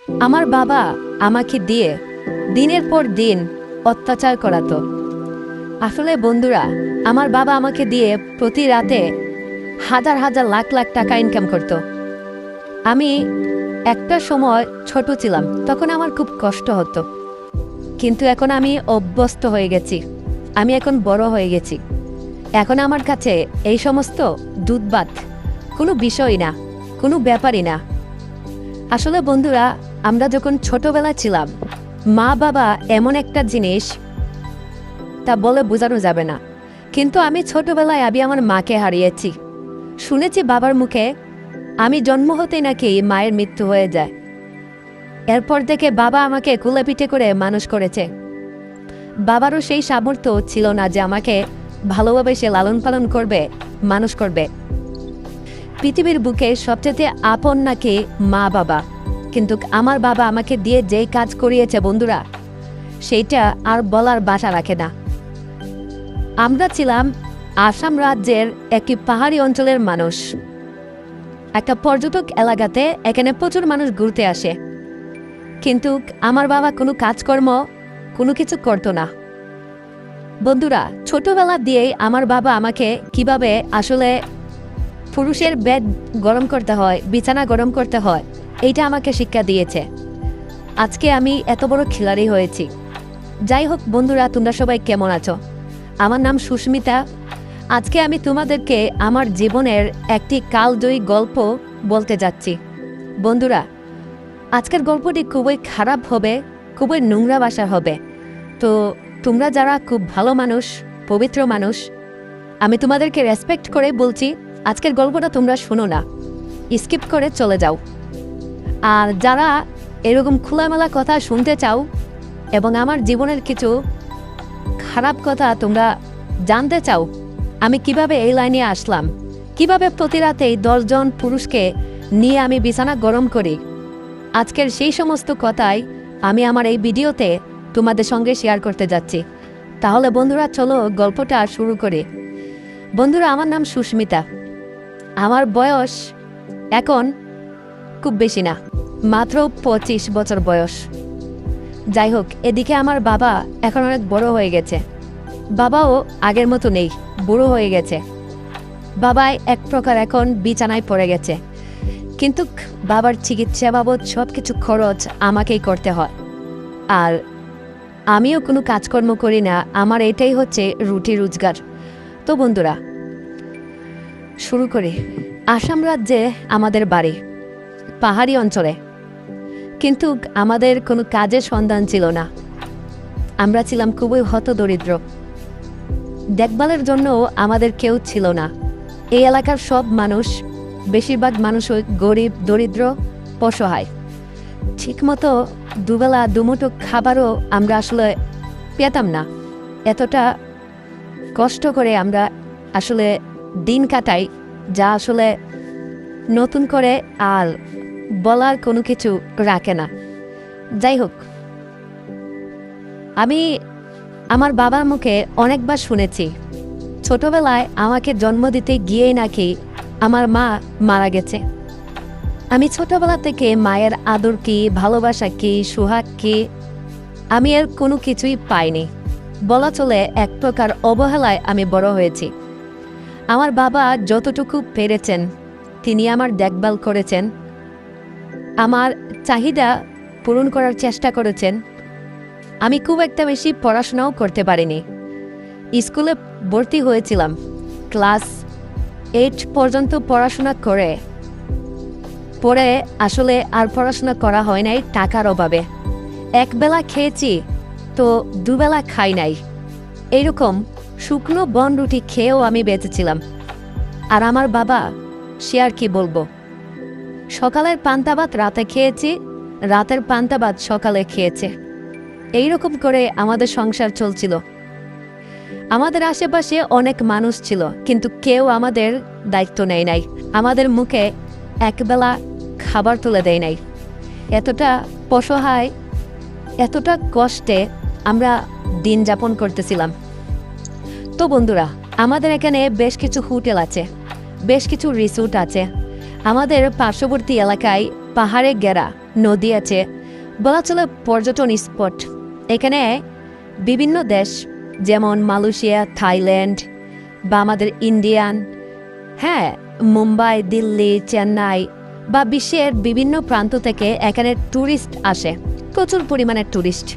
আমার বাবা আমাকে দিয়ে দিনের পর দিন অত্যাচার করাতো। আসলে বন্ধুরা, আমার বাবা আমাকে দিয়ে প্রতি রাতে হাজার হাজার লাখ লাখ টাকা ইনকাম করত। আমি একটা সময় ছোট ছিলাম, তখন আমার খুব কষ্ট হতো, কিন্তু এখন আমি অভ্যস্ত হয়ে গেছি। আমি এখন বড় হয়ে গেছি। এখন আমার কাছে এই সমস্ত দুধ ভাত কোনো বিষয় না, কোনো ব্যাপারই না। আসলে বন্ধুরা, আমরা যখন ছোটবেলা ছিলাম, মা বাবা এমন একটা জিনিস, তা বলে বোঝানো যাবে না। কিন্তু আমি ছোটবেলায় আমার মাকে হারিয়েছি। শুনেছি বাবার মুখে আমি জন্ম হতে নাকি মায়ের মৃত্যু হয়ে যায়। এরপর থেকে বাবা আমাকে কুলে পিঠে করে মানুষ করেছে। বাবারও সেই সামর্থ্য ছিল না যে আমাকে ভালোভাবে সে লালন পালন করবে, মানুষ করবে। পৃথিবীর বুকে সবচেয়ে আপন নাকি মা বাবা, কিন্তু আমার বাবা আমাকে দিয়ে যেই কাজ করিয়েছে বন্ধুরা, সেইটা আর বলার ভাষা রাখে না। আমরা ছিলাম আসাম রাজ্যের একটি পাহাড়ি অঞ্চলের মানুষ। একটা পর্যটক এলাকাতে এখানে প্রচুর মানুষ ঘুরতে আসে, কিন্তু আমার বাবা কোনো কাজকর্ম কোনো কিছু করতো না। বন্ধুরা, ছোটবেলা দিয়েই আমার বাবা আমাকে কিভাবে আসলে পুরুষের বেড গরম করতে হয়, বিছানা গরম করতে হয়, এইটা আমাকে শিক্ষা দিয়েছে। আজকে আমি এত বড় খিলাড়ি হয়েছি। যাই হোক বন্ধুরা, তোমরা সবাই কেমন আছো? আমার নাম সুস্মিতা। আজকে আমি তোমাদেরকে আমার জীবনের একটি কালজয়ী গল্প বলতে যাচ্ছি। বন্ধুরা, আজকের গল্পটি খুবই খারাপ হবে, খুবই নোংরা ভাষা হবে। তো তোমরা যারা খুব ভালো মানুষ, পবিত্র মানুষ, আমি তোমাদেরকে রেসপেক্ট করে বলছি, আজকের গল্পটা তোমরা শোনো না, স্কিপ করে চলে যাও। আর যারা এরকম খোলামেলা কথা শুনতে চাও এবং আমার জীবনের কিছু খারাপ কথা তোমরা জানতে চাও, আমি কিভাবে এই লাইনে আসলাম, কিভাবে প্রতি রাতেই 10 জন পুরুষকে নিয়ে আমি বিছানা গরম করি, আজকের সেই সমস্ত কথাই আমি আমার এই ভিডিওতে তোমাদের সঙ্গে শেয়ার করতে যাচ্ছি। তাহলে বন্ধুরা চলো গল্পটা শুরু করি। বন্ধুরা, আমার নাম সুস্মিতা। আমার বয়স এখন খুব বেশি না, মাত্র 25 বছর বয়স। যাই হোক, এদিকে আমার বাবা এখন অনেক বড় হয়ে গেছে। বাবাও আগের মতো নেই, বুড়ো হয়ে গেছে। বাবাই এক প্রকার এখন বিছানায় পড়ে গেছে, কিন্তু বাবার চিকিৎসা বাবদ সব কিছু খরচ আমাকেই করতে হয়। আর আমিও কোনো কাজকর্ম করি না, আমার এটাই হচ্ছে রুটি রোজগার। তো বন্ধুরা, শুরু করি। আসাম রাজ্যে আমাদের বাড়ি, পাহাড়ি অঞ্চলে, কিন্তু আমাদের কোনো কাজের সন্ধান ছিল না। আমরা ছিলাম খুবই হতদরিদ্র। দেখভালের জন্য আমাদের কেউ ছিল না। এই এলাকার সব মানুষ, বেশিরভাগ মানুষই গরিব, দরিদ্র, অসহায়। ঠিকমতো দুবেলা দুমুঠো খাবারও আমরা আসলে পেতাম না। এতটা কষ্ট করে আমরা আসলে দিন কাটাই, যা আসলে নতুন করে আর বলার কোনো কিছু রাখে না। যাই হোক, আমি আমার বাবার মুখে অনেকবার শুনেছি ছোটবেলায় আমাকে জন্ম দিতে গিয়েই নাকি আমার মা মারা গেছে। আমি ছোটবেলা থেকে মায়ের আদর কি, ভালোবাসা কি, সোহাগ কি, আমি এর কোনো কিছুই পাইনি। বলা চলে এক প্রকার অবহেলায় আমি বড় হয়েছি। আমার বাবা যতটুকু পেরেছেন তিনি আমার দেখভাল করেছেন, আমার চাহিদা পূরণ করার চেষ্টা করেছেন। আমি খুব একটা বেশি পড়াশোনাও করতে পারিনি। স্কুলে ভর্তি হয়েছিলাম, ক্লাস 8 পর্যন্ত পড়াশোনা করে পরে আসলে আর পড়াশোনা করা হয় নাই টাকার অভাবে। একবেলা খেয়েছি তো দুবেলা খাই নাই, এইরকম শুকনো বন রুটি খেয়েও আমি বেঁচেছিলাম। আর আমার বাবা, সে আর কি বলবো, সকালের পান্তা ভাত রাতে খেয়েছি, রাতের পান্তা ভাত সকালে খেয়েছে। এইরকম করে আমাদের সংসার চলছিল। আমাদের আশেপাশে অনেক মানুষ ছিল, কিন্তু কেউ আমাদের দায়িত্ব নেয় নাই, আমাদের মুখে একবেলা খাবার তুলে দেয় নাই। এতটা অসহায়, এতটা কষ্টে আমরা দিন যাপন করতেছিলাম। তো বন্ধুরা, আমাদের এখানে বেশ কিছু হোটেল আছে, বেশ কিছু রিসোর্ট আছে। আমাদের পার্শ্ববর্তী এলাকায় পাহাড়ে ঘেরা নদী আছে, বলা চলে পর্যটন স্পট। এখানে বিভিন্ন দেশ যেমন মালয়েশিয়া, থাইল্যান্ড বা আমাদের ইন্ডিয়ান, হ্যাঁ, মুম্বাই, দিল্লি, চেন্নাই বা বিশ্বের বিভিন্ন প্রান্ত থেকে এখানে ট্যুরিস্ট আসে, প্রচুর পরিমাণে ট্যুরিস্ট।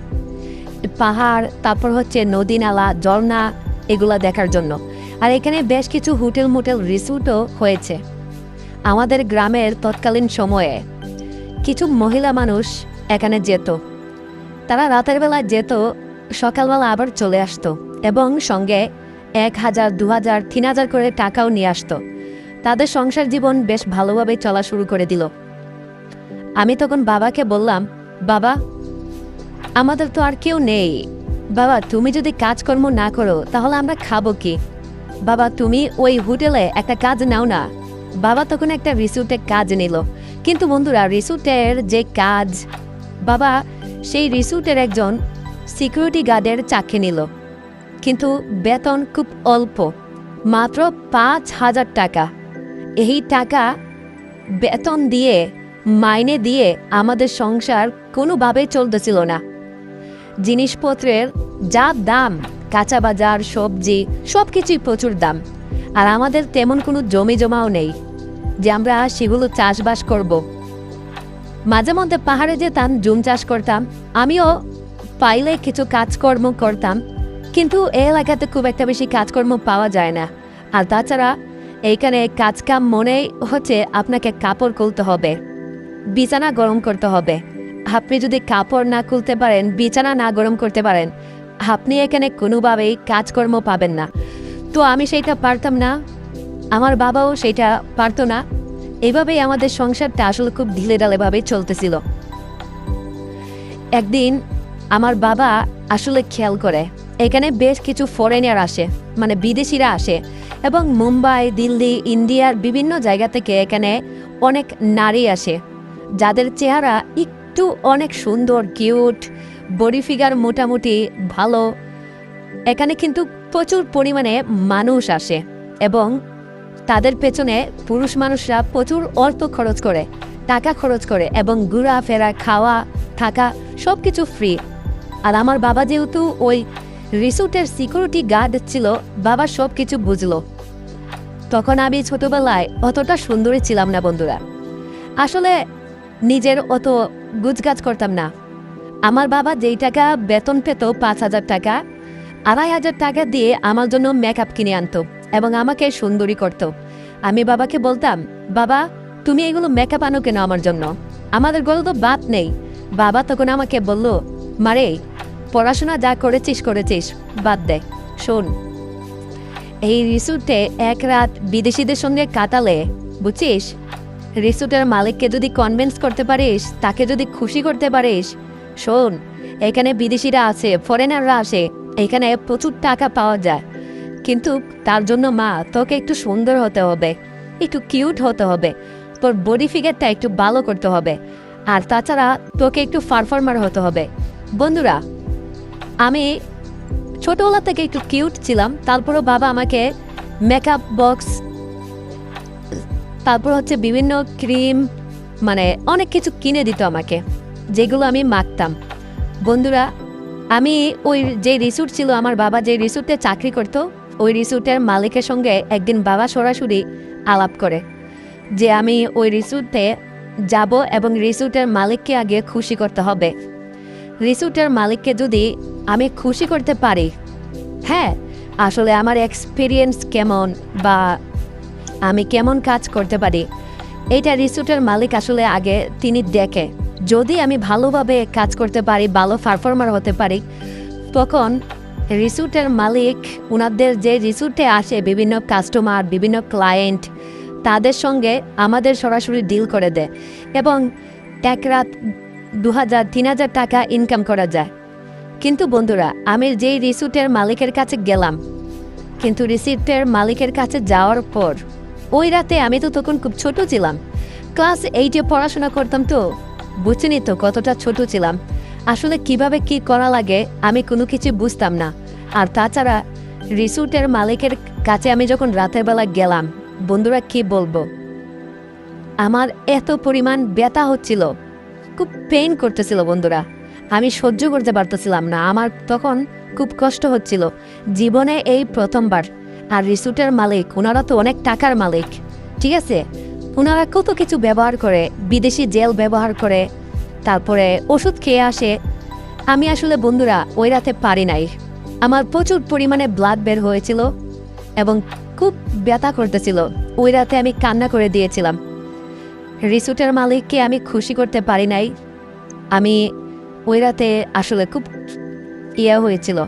পাহাড়, তারপর হচ্ছে নদী নালা, ঝর্ণা, এগুলা দেখার জন্য। আর এখানে বেশ কিছু হোটেল মোটেল রিসোর্টও হয়েছে। আমাদের গ্রামের তৎকালীন সময়ে কিছু মহিলা মানুষ এখানে যেত, তারা রাতের বেলা যেত, সকালবেলা আবার চলে আসতো এবং সঙ্গে 1,000, 2,000, 3,000 করে টাকাও নিয়ে আসতো। তাদের সংসার জীবন বেশ ভালোভাবে চলা শুরু করে দিল। আমি তখন বাবাকে বললাম, বাবা, আমাদের তো আর কেউ নেই, বাবা তুমি যদি কাজকর্ম না করো তাহলে আমরা খাবো কি? বাবা তুমি ওই হোটেলে একটা কাজ নাও না। বাবা তখন একটা রিসোর্টে কাজ নিল। কিন্তু বন্ধুরা, রিসোর্টের যে কাজ, বাবা সেই রিসোর্টের একজন সিকিউরিটি গার্ডের চাকরি নিল, কিন্তু বেতন খুব অল্প, মাত্র 5,000 টাকা। এই টাকা বেতন দিয়ে, মাইনে দিয়ে আমাদের সংসার কোনোভাবেই চলতেছিল না। জিনিসপত্রের যা দাম, কাঁচা বাজার, সবজি, সব কিছুই প্রচুর দাম। আর আমাদের তেমন কোনো জমি জমাও নেই যে আমরা সেগুলো চাষবাস করব। মাঝে মধ্যে পাহাড়ে যেতাম, জুম চাষ করতাম, আমিও পাইলে কিছু কাজকর্ম করতাম, কিন্তু এই এলাকাতে খুব একটা বেশি কাজকর্ম পাওয়া যায় না। আর তাছাড়া এইখানে কাজকাম মনে হচ্ছে আপনাকে কাপড় খুলতে হবে, বিছানা গরম করতে হবে। আপনি যদি কাপড় না খুলতে পারেন, বিছানা না গরম করতে পারেন, আপনি এখানে কোনোভাবেই কাজকর্ম পাবেন না। তো আমি সেইটা পারতাম না, আমার বাবাও সেইটা পারতো না। এভাবেই আমাদের সংসারটা আসলে খুব ঢিলে ঢালেভাবেই চলতেছিল। একদিন আমার বাবা আসলে খেয়াল করে এখানে বেশ কিছু ফরেনার আসে, মানে বিদেশিরা আসে, এবং মুম্বাই, দিল্লি, ইন্ডিয়ার বিভিন্ন জায়গা থেকে এখানে অনেক নারী আসে যাদের চেহারা একটু অনেক সুন্দর, কিউট, বডি ফিগার মোটামুটি ভালো। এখানে কিন্তু প্রচুর পরিমাণে মানুষ আসে এবং তাদের পেছনে পুরুষ মানুষরা প্রচুর অর্থ খরচ করে, টাকা খরচ করে, এবং ঘোরাফেরা, খাওয়া, থাকা সব কিছু ফ্রি। আর আমার বাবা যেহেতু ওই রিসোর্টের সিকিউরিটি গার্ড ছিল, বাবা সব কিছু বুঝলো। তখন আমি ছোটবেলায় অতটা সুন্দরী ছিলাম না বন্ধুরা, আসলে নিজের অত গুজগাজ করতাম না। আমার বাবা যেই টাকা বেতন পেত, 5,000 টাকা, 2,500 টাকা দিয়ে আমার জন্য মেকআপ কিনে আনতো এবং আমাকে সুন্দরী করত। আমি বাবাকে বলতাম, বাবা তুমি এগুলো মেকআপ আনো কেন আমার জন্য, আমাদের ঘরে তো ভাত নেই। বাবা তখন আমাকে বলল, মারে পড়াশোনা যা করেছিস বাদ দে, শোন, এই রিসোর্টে এক রাত বিদেশিদের সঙ্গে কাটালে, বুঝছিস, রিসোর্টের মালিককে যদি কনভিন্স করতে পারিস, তাকে যদি খুশি করতে পারিস, শোন, এখানে বিদেশিরা আছে, ফরেনাররা আসে, এখানে প্রচুর টাকা পাওয়া যায়, কিন্তু তার জন্য মা তোকে একটু সুন্দর হতে হবে, একটু কিউট হতে হবে, তোর বডি ফিগারটা একটু ভালো করতে হবে, আর তাছাড়া তোকে একটু পারফর্মার হতে হবে। বন্ধুরা, আমি ছোটবেলা থেকে একটু কিউট ছিলাম, তারপরও বাবা আমাকে মেকআপ বক্স, তারপর হচ্ছে বিভিন্ন ক্রিম, মানে অনেক কিছু কিনে দিত আমাকে, যেগুলো আমি মাখতাম। বন্ধুরা, আমি ওই যে রিসোর্ট ছিল, আমার বাবা যে রিসোর্টে চাকরি করত, ওই রিসোর্টের মালিকের সঙ্গে একদিন বাবা সরাসরি আলাপ করে যে আমি ওই রিসোর্টে যাব এবং রিসোর্টের মালিককে আগে খুশি করতে হবে। রিসোর্টের মালিককে যদি আমি খুশি করতে পারি, হ্যাঁ, আসলে আমার এক্সপিরিয়েন্স কেমন বা আমি কেমন কাজ করতে পারি, এইটা রিসোর্টের মালিক আসলে আগে তিনি দেখে। যদি আমি ভালোভাবে কাজ করতে পারি, ভালো পারফর্মার হতে পারি, তখন রিসোর্টের মালিক ওনাদের যে রিসোর্টে আসে বিভিন্ন কাস্টমার, বিভিন্ন ক্লায়েন্ট, তাদের সঙ্গে আমাদের সরাসরি ডিল করে দেয় এবং এক রাত 2,000, 3,000 টাকা ইনকাম করা যায়। কিন্তু বন্ধুরা, আমি যেই রিসোর্টের মালিকের কাছে গেলাম, কিন্তু রিসোর্টের মালিকের কাছে যাওয়ার পর ওই রাতে আমি তো তখন খুব ছোট ছিলাম, ক্লাস 8-এ পড়াশোনা করতাম, তো বুঝিনি তো কতটা ছোট ছিলাম। আসলে কিভাবে কি করা লাগে আমি কোনো কিছু বুঝতাম না। আর তাছাড়া রিসোর্টের মালিকের কাছে আমি যখন রাতের বেলা গেলাম, বন্ধুরা কি বলবো, আমার এত পরিমাণ ব্যথা হচ্ছিল, খুব পেইন করতেছিল বন্ধুরা, আমি সহ্য করতে পারতেছিলাম না। আমার তখন খুব কষ্ট হচ্ছিল, জীবনে এই প্রথমবার। আর রিসোর্টের মালিক, ওনারা তো অনেক টাকার মালিক, ঠিক আছে, ওনারা কত কিছু ব্যবহার করে, বিদেশি জেল ব্যবহার করে, তারপরে ওষুধ খেয়ে আসে। আমি আসলে বন্ধুরা ওই রাতে পারি নাই, আমার প্রচুর পরিমাণে ব্লাড বের হয়েছিল এবং খুব ব্যথা করতেছিল। ওই রাতে আমি কান্না করে দিয়েছিলাম। রিসোর্টের মালিককে আমি খুশি করতে পারি নাই। আমি ওই রাতে আসলে খুব হয়েছিল।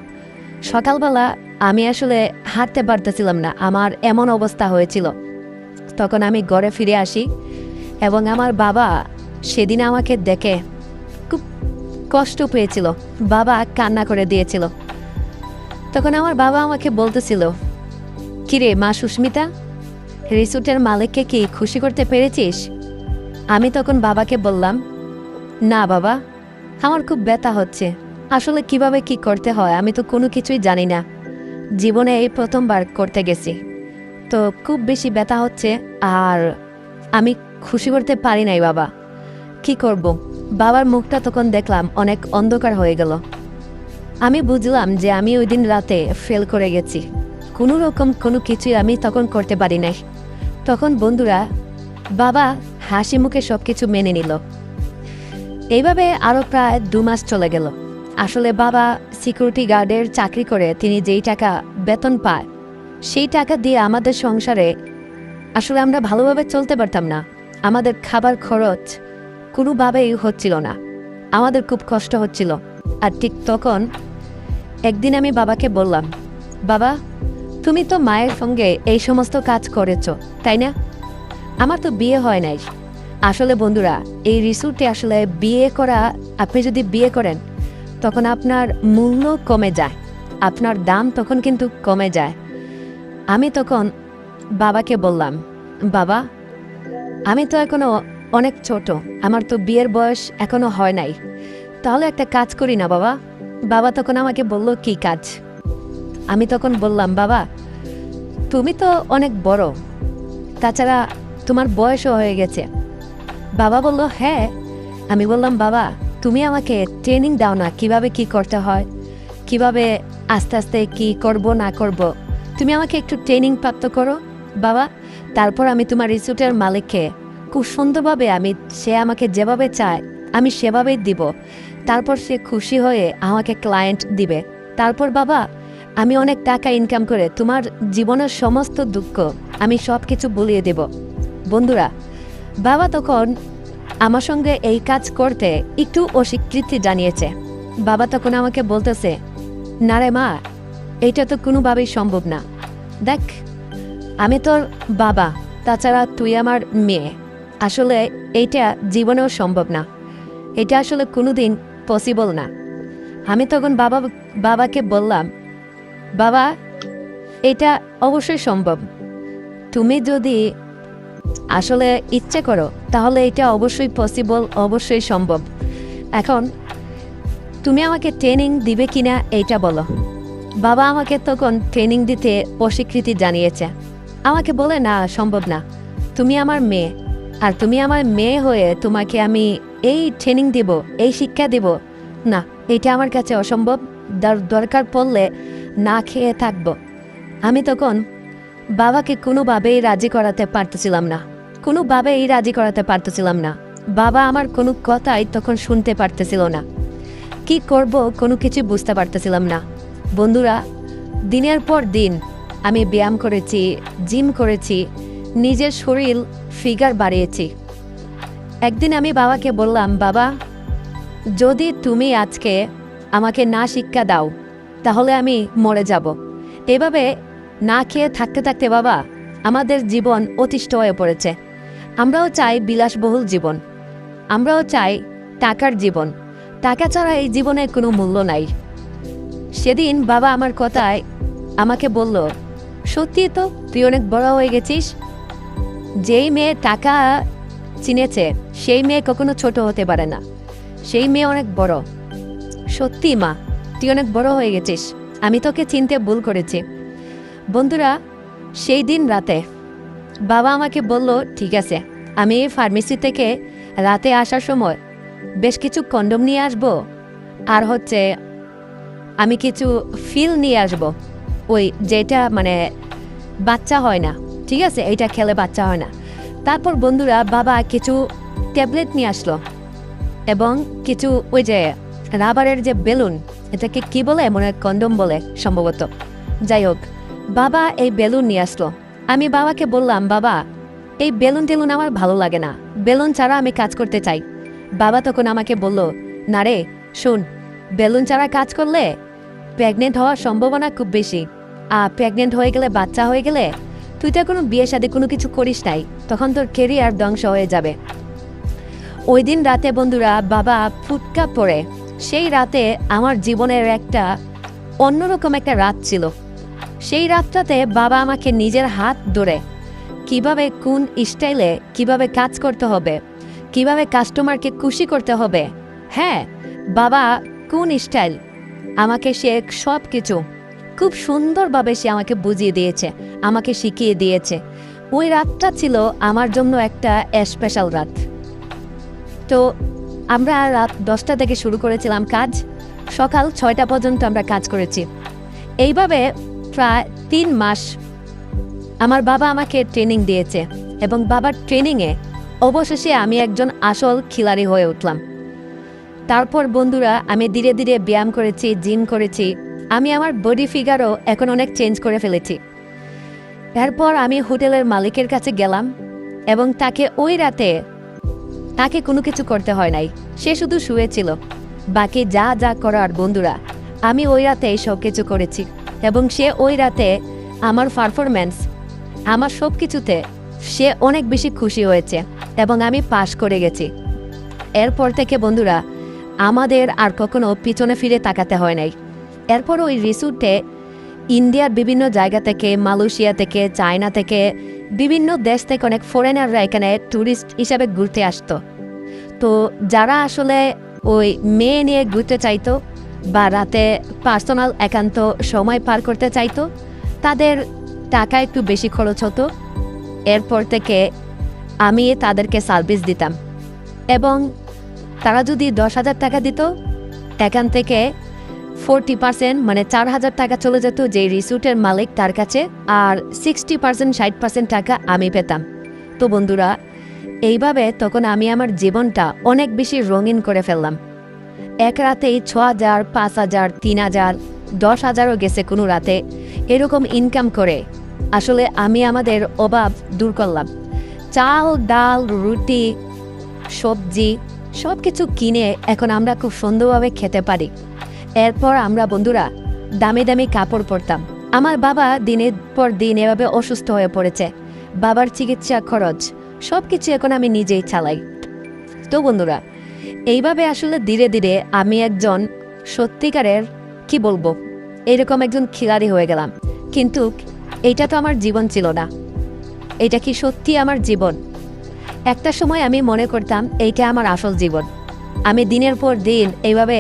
সকালবেলা আমি আসলে হাঁটতে পারতেছিলাম না, আমার এমন অবস্থা হয়েছিল। তখন আমি ঘরে ফিরে আসি এবং আমার বাবা সেদিন আমাকে দেখে খুব কষ্ট পেয়েছিল, বাবা কান্না করে দিয়েছিল। তখন আমার বাবা আমাকে বলতেছিল, কিরে মা সুস্মিতা, রিসোর্টের মালিককে কি খুশি করতে পেরেছিস? আমি তখন বাবাকে বললাম, না বাবা, আমার খুব ব্যথা হচ্ছে, আসলে কিভাবে কি করতে হয় আমি তো কোনো কিছুই জানি না, জীবনে এই প্রথমবার করতে গেছি, তো খুব বেশি ব্যথা হচ্ছে আর আমি খুশি করতে পারি নাই বাবা, কি করব? বাবার মুখটা তখন দেখলাম অনেক অন্ধকার হয়ে গেল। আমি বুঝলাম যে আমি ওই দিন রাতে ফেল করে গেছি, কোনো রকম কোনো কিছুই আমি তখন করতে পারি নাই। তখন বন্ধুরা বাবা হাসি মুখে সব কিছু মেনে নিল। এইভাবে আরও প্রায় 2 মাস চলে গেল। আসলে বাবা সিকিউরিটি গার্ডের চাকরি করে তিনি যেই টাকা বেতন পায়, সেই টাকা দিয়ে আমাদের সংসারে আসলে আমরা ভালোভাবে চলতে পারতাম না। আমাদের খাবার খরচ কোনোভাবেই হচ্ছিল না, আমাদের খুব কষ্ট হচ্ছিল। আর ঠিক তখন একদিন আমি বাবাকে বললাম, বাবা তুমি তো মায়ের সঙ্গে এই সমস্ত কাজ করেছ, তাই না? আমার তো বিয়ে হয় নাই। আসলে বন্ধুরা এই রিসোর্টে আসলে বিয়ে করা, আপনি যদি বিয়ে করেন তখন আপনার মূল্য কমে যায়, আপনার দাম তখন কিন্তু কমে যায়। আমি তখন বাবাকে বললাম, বাবা আমি তো এখনো অনেক ছোট, আমার তো বিয়ের বয়স এখনো হয় নাই, তাহলে একটা কাজ করি না বাবা? বাবা তখন আমাকে বলল, কি কাজ? আমি তখন বললাম, বাবা তুমি তো অনেক বড়, তাছাড়া তোমার বয়সও হয়ে গেছে। বাবা বলল, হ্যাঁ। আমি বললাম, বাবা তুমি আমাকে ট্রেনিং দাও না, কিভাবে কি করতে হয়, কিভাবে আস্তে আস্তে কি করব না করব, তুমি আমাকে একটু ট্রেনিং প্রাপ্ত করো বাবা, তারপর আমি তোমার রিসোর্টের মালিককে খুব সুন্দরভাবে সে আমাকে যেভাবে চায় আমি সেভাবেই দিব, তারপর সে খুশি হয়ে আমাকে ক্লায়েন্ট দিবে, তারপর বাবা আমি অনেক টাকা ইনকাম করে তোমার জীবনের সমস্ত দুঃখ আমি সব কিছু ভুলিয়ে দেব। বন্ধুরা বাবা তখন আমার সঙ্গে এই কাজ করতে একটু অস্বীকৃতি জানিয়েছে। বাবা তখন আমাকে বলতেছে, না রে মা, এটা তো কোনোভাবেই সম্ভব না, দেখ আমি তোর বাবা, তাছাড়া তুই আমার মেয়ে, আসলে এইটা জীবনেও সম্ভব না, এটা আসলে কোনোদিন পসিবল না। আমি তখন বাবাকে বললাম, বাবা এটা অবশ্যই সম্ভব, তুমি যদি আসলে ইচ্ছে করো তাহলে এটা অবশ্যই পসিবল, অবশ্যই সম্ভব। এখন তুমি আমাকে ট্রেনিং দিবে কিনা এইটা বলো। বাবা আমাকে তখন ট্রেনিং দিতে অস্বীকৃতি জানিয়েছে, আমাকে বলে, না সম্ভব না, তুমি আমার মেয়ে, আর তুমি আমার মেয়ে হয়ে তোমাকে আমি এই ট্রেনিং দেব, এই শিক্ষা দেব না, এটা আমার কাছে অসম্ভব, দরকার পড়লে না খেয়ে থাকবো। আমি তখন বাবাকে কোনোভাবেই রাজি করাতে পারতেছিলাম না, কোনোভাবেই রাজি করাতে পারতেছিলাম না। বাবা আমার কোনো কথাই তখন শুনতে পারতেছিল না, কি করব কোনো কিছু বুঝতে পারতেছিলাম না। বন্ধুরা দিনের পর দিন আমি ব্যায়াম করেছি, জিম করেছি, নিজের শরীর ফিগার বাড়িয়েছি। একদিন আমি বাবাকে বললাম, বাবা যদি তুমি আজকে আমাকে না শিক্ষা দাও তাহলে আমি মরে যাব। এভাবে না খেয়ে থাকতে থাকতে বাবা আমাদের জীবন অতিষ্ঠ হয়ে পড়েছে। আমরাও চাই বিলাসবহুল জীবন, আমরাও চাই টাকার জীবন, টাকা ছাড়া এই জীবনে কোনো মূল্য নাই। সেদিন বাবা আমার কথায় আমাকে বলল, সত্যি তো তুই অনেক বড় হয়ে গেছিস, যেই মেয়ে টাকা চিনেছে সেই মেয়ে কখনো ছোট হতে পারে না, সেই মেয়ে অনেক বড়। সত্যি মা, তুই অনেক বড় হয়ে গেছিস, আমি তোকে চিনতে ভুল করেছি। বন্ধুরা সেই দিন রাতে বাবা আমাকে বলল, ঠিক আছে আমি ফার্মেসি থেকে রাতে আসার সময় বেশ কিছু কন্ডম নিয়ে আসব, আর হচ্ছে আমি কিছু ফিল নিয়ে আসব, ওই যেটা মানে বাচ্চা হয় না, ঠিক আছে, এইটা খেলে বাচ্চা হয় না। তারপর বন্ধুরা বাবা কিছু ট্যাবলেট নিয়ে আসলো এবং কিছু ওই যে রাবারের যে বেলুন, এটাকে কি বলে, মনে হয় কন্ডম বলে সম্ভবত। যাই হোক, বাবা এই বেলুন নিয়ে আসলো। আমি বাবাকে বললাম, বাবা এই বেলুন টেলুন আমার ভালো লাগে না, বেলুন ছাড়া আমি কাজ করতে চাই। বাবা তখন আমাকে বলল, না রে শোন, বেলুন ছাড়া কাজ করলে প্রেগনেন্ট হওয়ার সম্ভাবনা খুব বেশি, আর প্রেগনেন্ট হয়ে গেলে, বাচ্চা হয়ে গেলে তুই তো কোনো বিয়ে শাদী কোনো কিছু করিস নাই, তখন তোর কেরিয়ার ধ্বংস হয়ে যাবে। ওই দিন রাতে বন্ধুরা বাবা ফুটকা পড়ে, সেই রাতে আমার জীবনের একটা অন্যরকম একটা রাত ছিল। সেই রাতটাতে বাবা আমাকে নিজের হাত ধরে কিভাবে কোন স্টাইলে কিভাবে কাজ করতে হবে, কিভাবে কাস্টমারকে খুশি করতে হবে, হ্যাঁ বাবা কোন স্টাইল আমাকে সে সব কিছু খুব সুন্দরভাবে সে আমাকে বুঝিয়ে দিয়েছে, আমাকে শিখিয়ে দিয়েছে। ওই রাতটা ছিল আমার জন্য একটা স্পেশাল রাত। তো আমরা রাত 10টা থেকে শুরু করেছিলাম কাজ, সকাল 6টা পর্যন্ত আমরা কাজ করেছি। এইভাবে প্রায় 3 মাস আমার বাবা আমাকে ট্রেনিং দিয়েছে, এবং বাবার ট্রেনিংয়ে অবশেষে আমি একজন আসল খিলাড়ি হয়ে উঠলাম। তারপর বন্ধুরা আমি ধীরে ধীরে ব্যায়াম করেছি, জিম করেছি, আমি আমার বডি ফিগারও এখন অনেক চেঞ্জ করে ফেলেছি। এরপর আমি হোটেলের মালিকের কাছে গেলাম এবং তাকে ওই রাতে তাকে কোনো কিছু করতে হয় নাই, সে শুধু শুয়েছিল। বাকি যা যা করার বন্ধুরা আমি ওই রাতে সব কিছু করেছি, এবং সে ওই রাতে আমার পারফরম্যান্স, আমার সব কিছুতে সে অনেক বেশি খুশি হয়েছে এবং আমি পাশ করে গেছি। এরপর থেকে বন্ধুরা আমাদের আর কখনো পিছনে ফিরে তাকাতে হয় নাই। এরপর ওই রিসোর্টে ইন্ডিয়ার বিভিন্ন জায়গা থেকে, মালয়েশিয়া থেকে, চায়না থেকে, বিভিন্ন দেশ থেকে অনেক ফরেনাররা এখানে ট্যুরিস্ট হিসাবে ঘুরতে আসতো। তো যারা আসলে ওই মেয়ে নিয়ে ঘুরতে চাইতো বা রাতে পার্সোনাল একান্ত সময় পার করতে চাইতো, তাদের টাকা একটু বেশি খরচ হতো। এরপর থেকে আমি তাদেরকে সার্ভিস দিতাম, এবং তারা যদি 10,000 টাকা দিত, এখান থেকে 40% মানে 4,000 টাকা চলে যেত যে রিসোর্টের মালিক তার কাছে, আর 60% 60% টাকা আমি পেতাম। তো বন্ধুরা এইভাবে তখন আমি আমার জীবনটা অনেক বেশি রঙিন করে ফেললাম। এক রাতেই 6,000, 5,000, 3,000, 10,000ও গেছে কোনো রাতে। এরকম ইনকাম করে আসলে আমি আমাদের অভাব দূর করলাম। চাল, ডাল, রুটি, সবজি সব কিছু কিনে এখন আমরা খুব সুন্দরভাবে খেতে পারি। এরপর আমরা বন্ধুরা দামি দামি কাপড় পরতাম। আমার বাবা দিনের পর দিন এভাবে অসুস্থ হয়ে পড়েছে, বাবার চিকিৎসা খরচ সব কিছু এখন আমি নিজেই চালাই। তো বন্ধুরা এইভাবে আসলে ধীরে ধীরে আমি একজন সত্যিকারের কি বলবো এরকম একজন খিলাড়ি হয়ে গেলাম। কিন্তু এইটা তো আমার জীবন ছিল না, এটা কি সত্যি আমার জীবন? একটা সময় আমি মনে করতাম এইটা আমার আসল জীবন। আমি দিনের পর দিন এইভাবে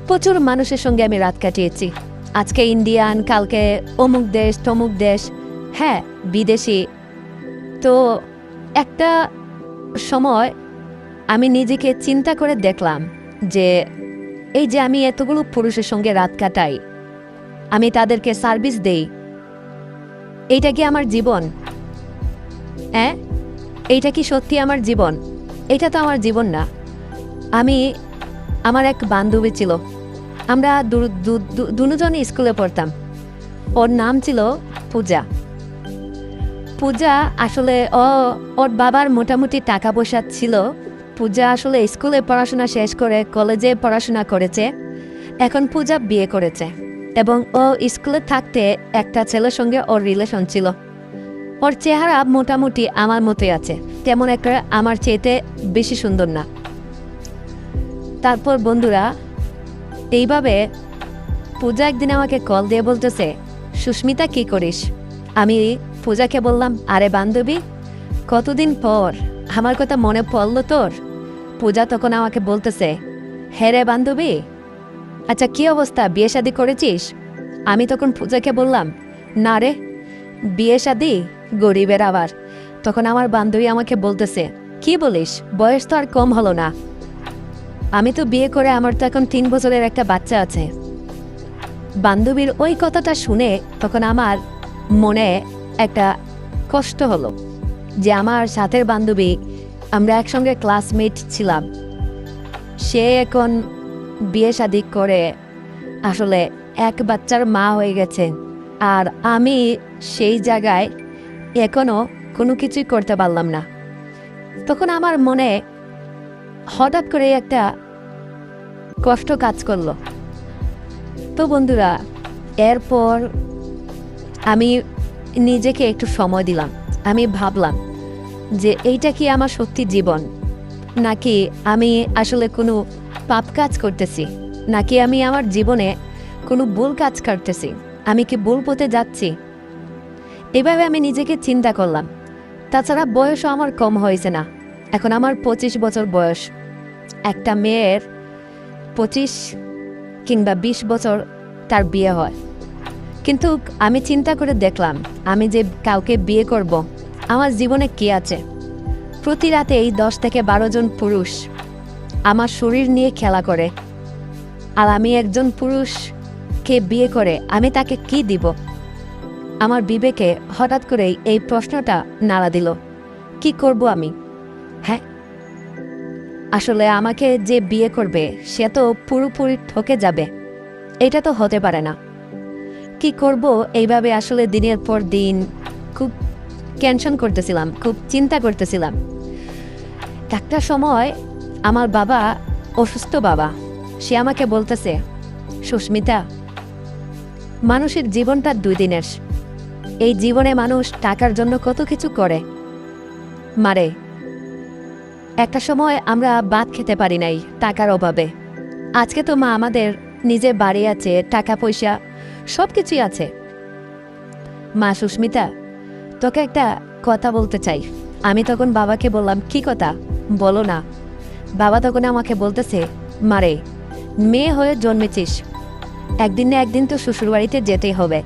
প্রচুর মানুষের সঙ্গে আমি রাত কাটিয়েছি। আজকে ইন্ডিয়ান, কালকে অমুক দেশ, তমুক দেশ, হ্যাঁ বিদেশি। তো একটা সময় আমি নিজেকে চিন্তা করে দেখলাম যে এই যে আমি এতগুলো পুরুষের সঙ্গে রাত কাটাই, আমি তাদেরকে সার্ভিস দেই, এইটা কি আমার জীবন? হ্যাঁ, এইটা কি সত্যি আমার জীবন? এটা তো আমার জীবন না। আমার এক বান্ধবী ছিল, আমরা দুজনই স্কুলে পড়তাম। ওর নাম ছিল পূজা। পূজা আসলে ওর বাবার মোটামুটি টাকা পয়সা ছিল। পূজা আসলে স্কুলে পড়াশোনা শেষ করে কলেজে পড়াশোনা করেছে। এখন পূজা বিয়ে করেছে, এবং ও স্কুলে থাকতে একটা ছেলের সঙ্গে ওর রিলেশন ছিল। ওর চেহারা মোটামুটি আমার মতোই আছে, তেমন একটা আমার চেয়েতে বেশি সুন্দর না। তারপর বন্ধুরা এইভাবে পূজা একদিন আমাকে কল দিয়ে বলতেছে, সুস্মিতা কি করিস? আমি পূজাকে বললাম, আরে বান্ধবী, কতদিন পর আমার কথা মনে পড়লো তোর। পূজা তখন আমাকে বলতেছে, হ্যাঁ রে বান্ধবী, আচ্ছা কি অবস্থা, বিয়ে শাদী করেছিস? আমি তখন পূজাকে বললাম, না রে, বিয়ে শাদী গরিবের আবার, তখন আমার বান্ধবী আমাকে বলতেছে, কি বলিস, বয়স তো আর কম হলো না, আমি তো বিয়ে করে আমার তো এখন 3 বছরের একটা বাচ্চা আছে। বান্ধবীর ওই কথাটা শুনে তখন আমার মনে একটা কষ্ট হলো যে আমার সাথের বান্ধবী, আমরা একসঙ্গে ক্লাসমেট ছিলাম, সে এখন বিয়ে শাদী করে আসলে এক বাচ্চার মা হয়ে গেছে, আর আমি সেই জায়গায় এখনো কোনো কিছুই করতে পারলাম না। তখন আমার মনে হঠাৎ করে একটা কষ্ট কাজ করলো। তো বন্ধুরা, এরপর আমি নিজেকে একটু সময় দিলাম। আমি ভাবলাম যে এইটা কি আমার সত্যি জীবন, নাকি আমি আসলে কোনো পাপ কাজ করতেছি, নাকি আমি আমার জীবনে কোনো ভুল কাজ করতেছি, আমি কি ভুল পথে যাচ্ছি। এভাবে আমি নিজেকে চিন্তা করলাম। তাছাড়া বয়সও আমার কম হয়েছে না, এখন আমার 25 বছর বয়স। একটা মেয়ের 25 কিংবা 20 বছর তার বিয়ে হয়, কিন্তু আমি চিন্তা করে দেখলাম আমি যে কাউকে বিয়ে করব, আমার জীবনে কি আছে। প্রতি রাতেই 10 থেকে 12 জন পুরুষ আমার শরীর নিয়ে খেলা করে, আর আমি একজন পুরুষকে বিয়ে করে আমি তাকে কি দিব। আমার বিবেকে হঠাৎ করেই এই প্রশ্নটা নাড়া দিল, কি করব আমি। হ্যাঁ, আসলে আমাকে যে বিয়ে করবে সে তো পুরোপুরি ঠকে যাবে, এটা তো হতে পারে না। কি করব এইভাবে আসলে দিনের পর দিন খুব টেনশন করতেছিলাম, খুব চিন্তা করতেছিলাম। একটা সময় আমার বাবা, অসুস্থ বাবা, সে আমাকে বলতেছে, সুস্মিতা, মানুষের জীবনটা 2 দিনের, এই জীবনে মানুষ টাকার জন্য কত কিছু করে। মারে, একটা সময় আমরা ভাত খেতে পারি নাই টাকার অভাবে, আজকে তো মা আমাদের নিজে বাড়ি আছে, টাকা পয়সা সব কিছুই আছে। মা সুস্মিতা, তোকে একটা কথা বলতে চাই। আমি তখন বাবাকে বললাম, কি কথা, বলো না। বাবা তখন আমাকে বলতেছে, মারে, মেয়ে হয়ে জন্মেছিস, একদিন না একদিন তো শ্বশুরবাড়িতে যেতেই হবে।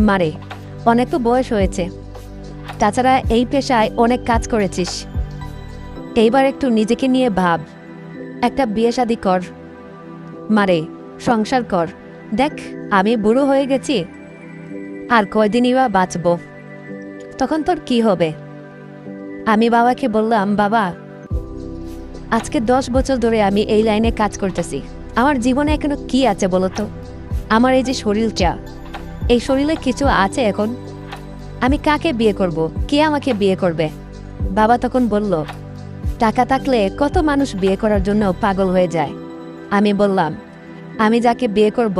মারে, অনেক তো বয়স হয়েছে, তাছাড়া এই পেশায় অনেক কাজ করেছিস, এইবার একটু নিজেকে নিয়ে ভাব, একটা বিয়ে শাদী কর। মারে, সংসার কর, দেখ আমি বুড়ো হয়ে গেছি, আর কয়দিনই বা বাঁচব, তখন তোর কি হবে। আমি বাবাকে বললাম, বাবা, আজকে 10 বছর ধরে আমি এই লাইনে কাজ করতেছি, আমার জীবনে এখনো কি আছে বলো তো। আমার এই যে শরীরটা, এই শরীরে কিছু আছে এখন, আমি কাকে বিয়ে করব, কে আমাকে বিয়ে করবে। বাবা তখন বলল, টাকা থাকলে কত মানুষ বিয়ে করার জন্য পাগল হয়ে যায়। আমি বললাম, আমি যাকে বিয়ে করব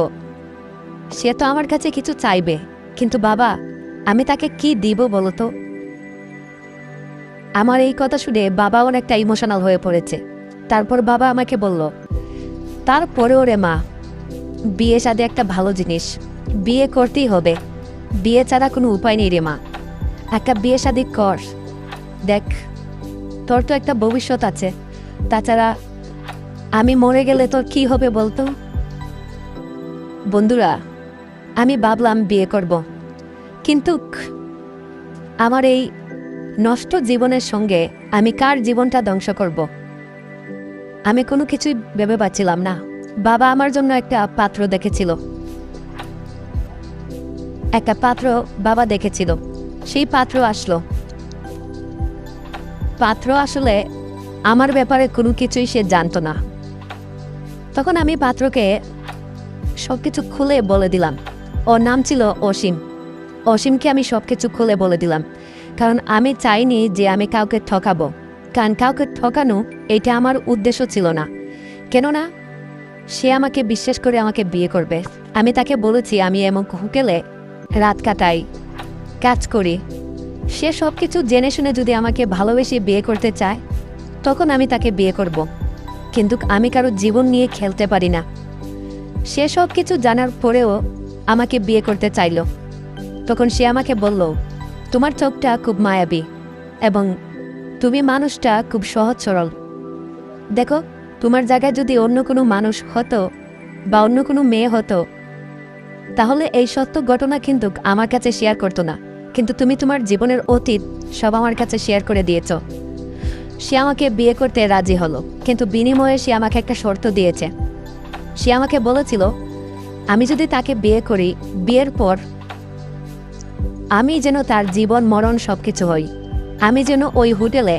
সে তো আমার কাছে কিছু চাইবে, কিন্তু বাবা আমি তাকে কি দিব বলো তো। আমার এই কথা শুনে বাবা অনেকটা ইমোশনাল হয়ে পড়েছে। তারপর বাবা আমাকে বলল, তারপরেও রে মা, বিয়ে শাদী একটা ভালো জিনিস, বিয়ে করতেই হবে, বিয়ে ছাড়া কোনো উপায় নেই রে মা, একটা বিয়ে শাদী কর, দেখ তোর তো একটা ভবিষ্যৎ আছে, তাছাড়া আমি মরে গেলে তোর কি হবে বলতো। বন্ধুরা, আমি ভাবলাম বিয়ে করব, কিন্তু আমার এই নষ্ট জীবনের সঙ্গে আমি কার জীবনটা ধ্বংস করব, আমি কোনো কিছুই ভেবে পাচ্ছিলাম না। বাবা আমার জন্য একটা পাত্র দেখেছিল, একটা পাত্র বাবা দেখেছিল, সেই পাত্র আসলো। পাত্র আসলে আমার ব্যাপারে কোনো কিছুই সে জানতো না। তখন আমি পাত্রকে সবকিছু খুলে বলে দিলাম। ওর নাম ছিল অসীম। অসীমকে আমি সবকিছু খুলে বলে দিলাম, কারণ আমি চাইনি যে আমি কাউকে ঠকাবো, কারণ কাউকে ঠকানো এটা আমার উদ্দেশ্য ছিল না। কেননা সে আমাকে বিশ্বাস করে আমাকে বিয়ে করবে। আমি তাকে বলেছি আমি এমন হোটেলে রাত কাটাই, কাজ করি, সে সব কিছু জেনে শুনে যদি আমাকে ভালোবেসে বিয়ে করতে চায় তখন আমি তাকে বিয়ে করব, কিন্তু আমি কারো জীবন নিয়ে খেলতে পারি না। সে সব কিছু জানার পরেও আমাকে বিয়ে করতে চাইল। তখন সে আমাকে বলল, তোমার চোখটা খুব মায়াবী এবং তুমি মানুষটা খুব সহজ সরল। দেখো, তোমার জায়গায় যদি অন্য কোনো মানুষ হতো বা অন্য কোনো মেয়ে হতো তাহলে এই সত্য ঘটনা কিন্তু আমার কাছে শেয়ার করতো না, কিন্তু তুমি তোমার জীবনের অতীত সব আমার কাছে শেয়ার করে দিয়েছ। সে আমাকে বিয়ে করতে রাজি হলো, কিন্তু বিনিময়ে সে আমাকে একটা শর্ত দিয়েছে। সে আমাকে বলেছিল, আমি যদি তাকে বিয়ে করি, বিয়ের পর আমি যেন তার জীবন মরণ সব কিছু হই। আমি যেন ওই হোটেলে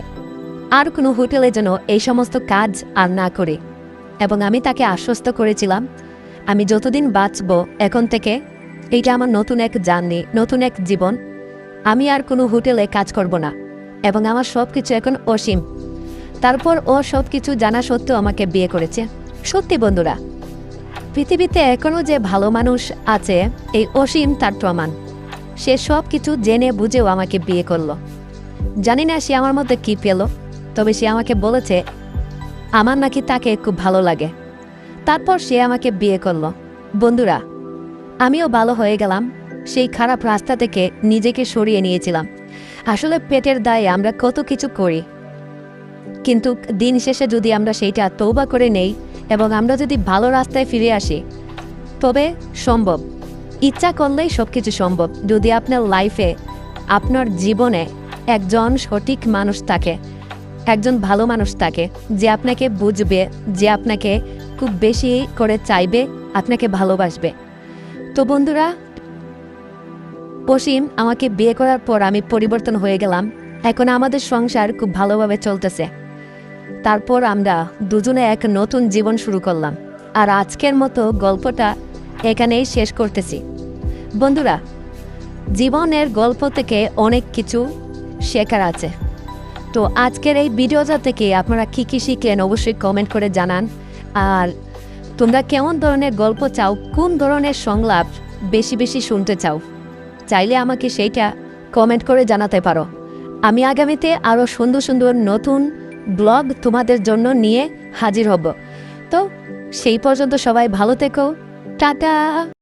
আর কোনো হোটেলে যেন এই সমস্ত কাজ আর না করি। এবং আমি তাকে আশ্বস্ত করেছিলাম, আমি যতদিন বাঁচব এখন থেকে, এইটা আমার নতুন এক জার্নি, নতুন এক জীবন। আমি আর কোনো হোটেলে কাজ করব না, এবং আমার সব কিছু এখন অসীম। তারপর ও সব কিছু জানা সত্ত্বেও আমাকে বিয়ে করেছে। সত্যি বন্ধুরা, পৃথিবীতে এখনও যে ভালো মানুষ আছে, এই অসীম তার প্রমাণ। সে সব কিছু জেনে বুঝেও আমাকে বিয়ে করলো। জানি না সে আমার মধ্যে কী পেল, তবে সে আমাকে বলেছে আমার নাকি তাকে খুব ভালো লাগে। তারপর সে আমাকে বিয়ে করলো। বন্ধুরা, আমিও ভালো হয়ে গেলাম। সেই খারাপ রাস্তা থেকে নিজেকে সরিয়ে নিয়েছিলাম। আসলে পেটের দায়ে আমরা কত কিছু করি, কিন্তু দিন শেষে যদি আমরা সেইটা তওবা করে নেই এবং আমরা যদি ভালো রাস্তায় ফিরে আসি, তবে সম্ভব। ইচ্ছা করলেই সব কিছু সম্ভব, যদি আপনার লাইফে, আপনার জীবনে একজন সঠিক মানুষ থাকে, একজন ভালো মানুষ থাকে, যে আপনাকে বুঝবে, যে আপনাকে খুব বেশি করে চাইবে, আপনাকে ভালোবাসবে। তো বন্ধুরা, অসীম আমাকে বিয়ে করার পর আমি পরিবর্তন হয়ে গেলাম। এখন আমাদের সংসার খুব ভালোভাবে চলতেছে। তারপর আমরা দুজনে এক নতুন জীবন শুরু করলাম। আর আজকের মতো গল্পটা এখানেই শেষ করতেছি। বন্ধুরা, জীবনের গল্প থেকে অনেক কিছু শেখার আছে। তো আজকের এই ভিডিওটা থেকে আপনারা কী কী শিখলেন অবশ্যই কমেন্ট করে জানান। আর তোমরা কেমন ধরনের গল্প চাও, কোন ধরনের সংলাপ বেশি বেশি শুনতে চাও, চাইলে আমাকে সেইটা কমেন্ট করে জানাতে পারো। আমি আগামীতে আরও সুন্দর সুন্দর নতুন ব্লগ তোমাদের জন্য নিয়ে হাজির হব। তো সেই পর্যন্ত সবাই ভালো থেকো। টাটা।